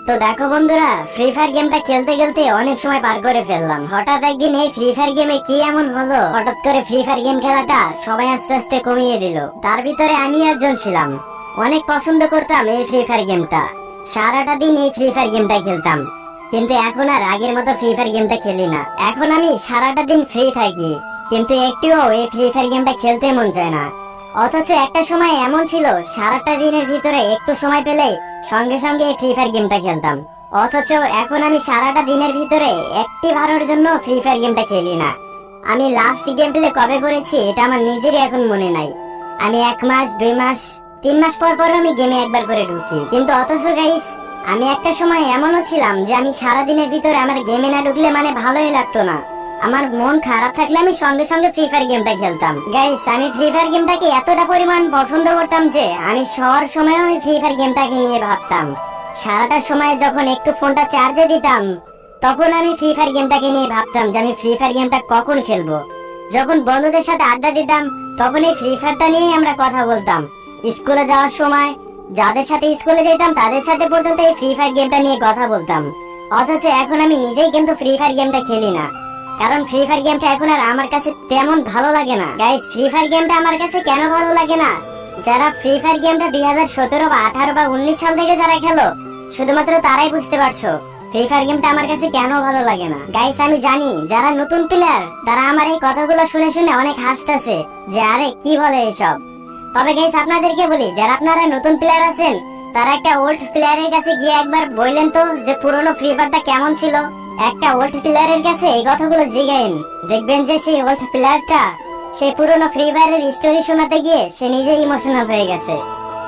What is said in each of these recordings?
তো দেখো বন্ধুরা, ফ্রি ফায়ার গেমটা খেলতে খেলতে অনেক সময় পার করে ফেললাম। হঠাৎ একদিন এই ফ্রি ফায়ার গেমে কি এমন হলো, হঠাৎ করে ফ্রি ফায়ার গেম খেলাটা সবাই আস্তে আস্তে কমিয়ে দিল। তার ভিতরে আমি একজন ছিলাম। অনেক পছন্দ করতাম এই ফ্রি ফায়ার গেমটা, সারাটা দিন এই ফ্রি ফায়ার গেমটা খেলতাম। কিন্তু এখন আর আগের মতো ফ্রি ফায়ার গেমটা খেলি না। এখন আমি সারাটা দিন ফ্রি থাকি, কিন্তু একটুও এই ফ্রি ফায়ার গেমটা খেলতে মন চায় না। অথচ একটা সময় এমন ছিল, সারাটা দিনের ভিতরে একটু সময় পেলেই সঙ্গে সঙ্গে এই ফ্রি ফায়ার গেমটা খেলতাম। অথচ এখন আমি সারাটা দিনের ভিতরে একটি বারের জন্য ফ্রি ফায়ার গেমটা খেলি না। আমি লাস্ট গেম প্লে কবে করেছি এটা আমার নিজেরই এখন মনে নাই। আমি 1 মাস 2 মাস 3 মাস পর পর আমি গেমে একবার করে ঢুকি। কিন্তু অথচ গাইস, আমি একটা সময় এমনও ছিলাম যে আমি সারা দিনের ভিতরে আমার গেমে না ঢুকলে মানে ভালোই লাগতো না। আমার মন খারাপ থাকলে আমি সঙ্গে সঙ্গে ফ্রি ফায়ার গেমটা খেলতাম। গাইস, আমি ফ্রি ফায়ার গেমটাকে এতটা পরিমাণ পছন্দ করতাম যে আমি সবার সময় আমি ফ্রি ফায়ার গেমটাকে নিয়ে ভাবতাম। সারাটা সময় যখন একটু ফোনটা চার্জে দিতাম, তখন আমি ফ্রি ফায়ার গেমটাকে নিয়ে ভাবতাম যে আমি ফ্রি ফায়ার গেমটা কখন খেলবো। যখন বন্ধুদের সাথে আড্ডা দিতাম, তখন এই ফ্রি ফায়ারটা নিয়ে আমরা কথা বলতাম। স্কুলে যাওয়ার সময় যাদের সাথে স্কুলে যেতাম তাদের সাথে পর্যন্ত এই ফ্রি ফায়ার গেমটা নিয়ে কথা বলতাম। অথচ এখন আমি নিজেই কিন্তু ফ্রি ফায়ার গেমটা খেলি না, কারণ ফ্রি ফায়ার গেমটা এখন আর আমার কাছে তেমন ভালো লাগে না। গাইস, ফ্রি ফায়ার গেমটা আমার কাছে কেন ভালো লাগে না, যারা ফ্রি ফায়ার গেমটা 2017 বা 18 বা 19 সাল থেকে যারা খেলো, শুধুমাত্র তারাই বুঝতে পারছো ফ্রি ফায়ার গেমটা আমার কাছে কেন ভালো লাগে না। গাইস, আমি জানি যারা নতুন প্লেয়ার তারা আমার এই কথাগুলো শুনে শুনে অনেক হাসতেছে যে আরে কি বলে এসব। তবে গাইস, আপনাদেরকে বলি, যারা আপনারা নতুন প্লেয়ার আছেন তারা একটা ওল্ড প্লেয়ারের কাছে গিয়ে একবার বললেন তো যে পুরনো ফ্রি ফায়ারটা কেমন ছিল। একটা ওল্ড প্লেয়ারের কাছে এই কথাগুলো জিজ্ঞাসেন, দেখবেন যে সেই ওল্ড প্লেয়ারটা সেই পুরনো ফ্রি ফায়ারের স্টোরি শোনাতে গিয়ে সে নিজে ইমোশনাল হয়ে গেছে,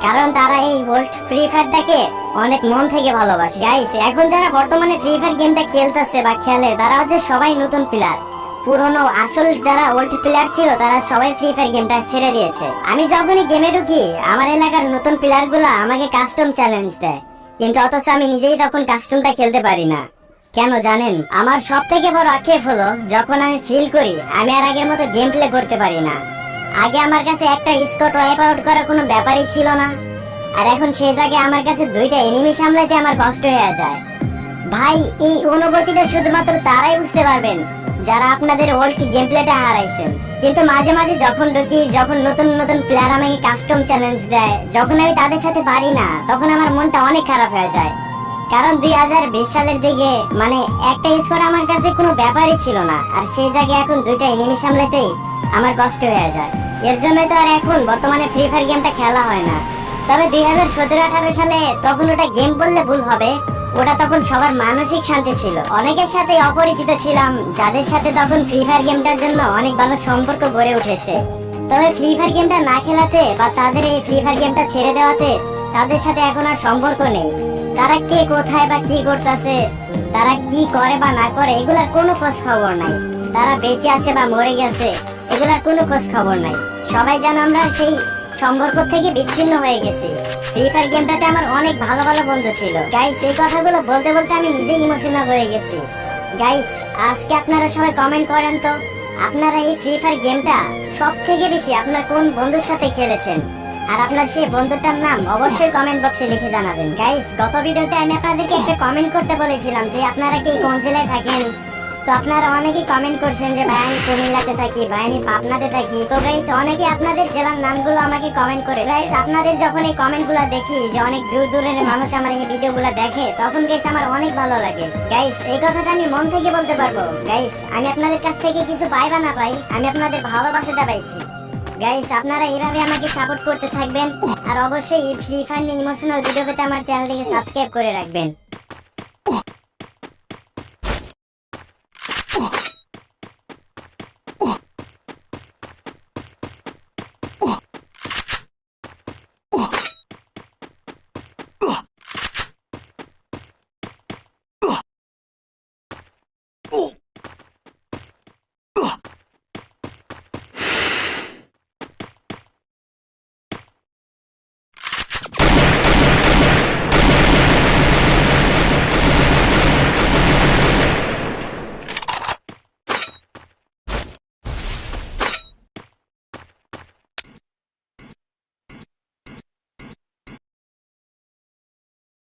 কারণ তারা এই ওল্ড ফ্রি ফায়ারটাকে অনেক মন থেকে ভালোবাসে। গাইস, এখন যারা বর্তমানে ফ্রি ফায়ার গেমটা খেলতেছে বা খেলে তারা হচ্ছে সবাই নতুন প্লেয়ার। পুরনো আসল যারা ওল্ড প্লেয়ার ছিল তারা সবাই ফ্রি ফায়ার গেমটা ছেড়ে দিয়েছে। আমি যখনই গেমে ঢুকি, আমার এলাকার নতুন প্লেয়ার গুলা আমাকে কাস্টম চ্যালেঞ্জ দেয়, কিন্তু অথচ আমি নিজেই তখন কাস্টমটা খেলতে পারি না। কেন জানেন? আমার সব থেকে বড় আক্ষেপ হলো যখন আমি ফিল করি আমি আর আগের মতো গেম প্লে করতে পারি না। আগে আমার কাছে একটা স্কট ওয়াইপ আউট করা কোনো ব্যাপারই ছিল না, আর এখন সেই জায়গায় আমার কাছে 2টা এনিমি সামলাতে আমার কষ্ট হয়ে যায়। ভাই, এই অনুভূতিটা শুধুমাত্র তারাই বুঝতে পারবেন যারা আপনাদের ওল্ড গেম প্লেটা হারাইছেন। কিন্তু মাঝে মাঝে যখন ঢুকি, যখন নতুন নতুন প্লেয়ার আমাকে কাস্টম চ্যালেঞ্জ দেয়, যখন আমি তাদের সাথে পারি না, তখন আমার মনটা অনেক খারাপ হয়ে যায়। কারণ 2020 সালের দিকে মানে একটা স্কোর আমার কাছে কোনো ব্যাপারই ছিল না, আর সেই জায়গায় এখন 2টা এনিমি সামলাতেই আমার কষ্ট হয়ে যায়। এর জন্যই তো আর এখন বর্তমানে ফ্রি ফায়ার গেমটা খেলা হয় না। তবে 2017-18 সালে তখন ওটা গেম বললে ভুল হবে, ওটা তখন সবার মানসিক শান্তি ছিল। অনেকের সাথে অপরিচিত ছিলাম যাদের সাথে তখন ফ্রি ফায়ার গেমটার জন্য অনেক ভালো সম্পর্ক গড়ে উঠেছে। তবে ফ্রি ফায়ার গেমটা না খেলাতে বা তাদের এই ফ্রি ফায়ার গেমটা ছেড়ে দেওয়াতে তাদের সাথে এখন আর সম্পর্ক নেই। তারা কে কোথায় বা কি করতেছে, তারা কি করে বা না করে, এগুলার কোনো খোঁজ খবর নাই। তারা বেঁচে আছে বা মরে গেছে, এগুলার কোনো খোঁজ খবর নাই। সবাই জানো আমরা সেই সম্পর্ক থেকে বিচ্ছিন্ন হয়ে গেছি। ফ্রি ফায়ার গেমটাতে আমার অনেক ভালো ভালো বন্ধু ছিল। গাইস, এই কথাগুলো বলতে বলতে আমি নিজেই ইমোশনাল হয়ে গেছি। গাইস, আজকে আপনারা সবাই কমেন্ট করেন তো, আপনারা এই ফ্রি ফায়ার গেমটা সব থেকে বেশি আপনার কোন বন্ধুর সাথে খেলেছেন, আর আপনার সেই বন্ধুটার নাম অবশ্যই কমেন্ট বক্সে লিখে জানাবেন। গাইস, গত ভিডিওতে আমি আপনাদেরকে একটা কমেন্ট করতে বলেছিলাম যে আপনারা কি কোন জেলায় থাকেন। তো আপনারা অনেকেই কমেন্ট করছেন যে ভাই আমি কুমিল্লাতে থাকি, ভাই আমি পাবনাতে থাকি। তো গাইস, অনেকে আপনাদের জেলার নামগুলো আমাকে কমেন্ট করে। গাইস, আপনাদের যখন এই কমেন্টগুলো দেখি যে অনেক দূর দূরের মানুষ আমার এই ভিডিওগুলো দেখে, তখন গাইস আমার অনেক ভালো লাগে। গাইস, এই কথাটা আমি মন থেকে বলতে পারবো। গাইস, আমি আপনাদের কাছ থেকে কিছু পাই বা না পাই, আমি আপনাদের ভালোবাসাটা পাইছি। গাইস, আপনারা এইভাবে আমাকে সাপোর্ট করতে থাকবেন, আর অবশ্যই এই ফ্রি ফায়ার নিয়ে ইমোশনাল ভিডিও পেতে আমার চ্যানেলটিকে সাবস্ক্রাইব করে রাখবেন।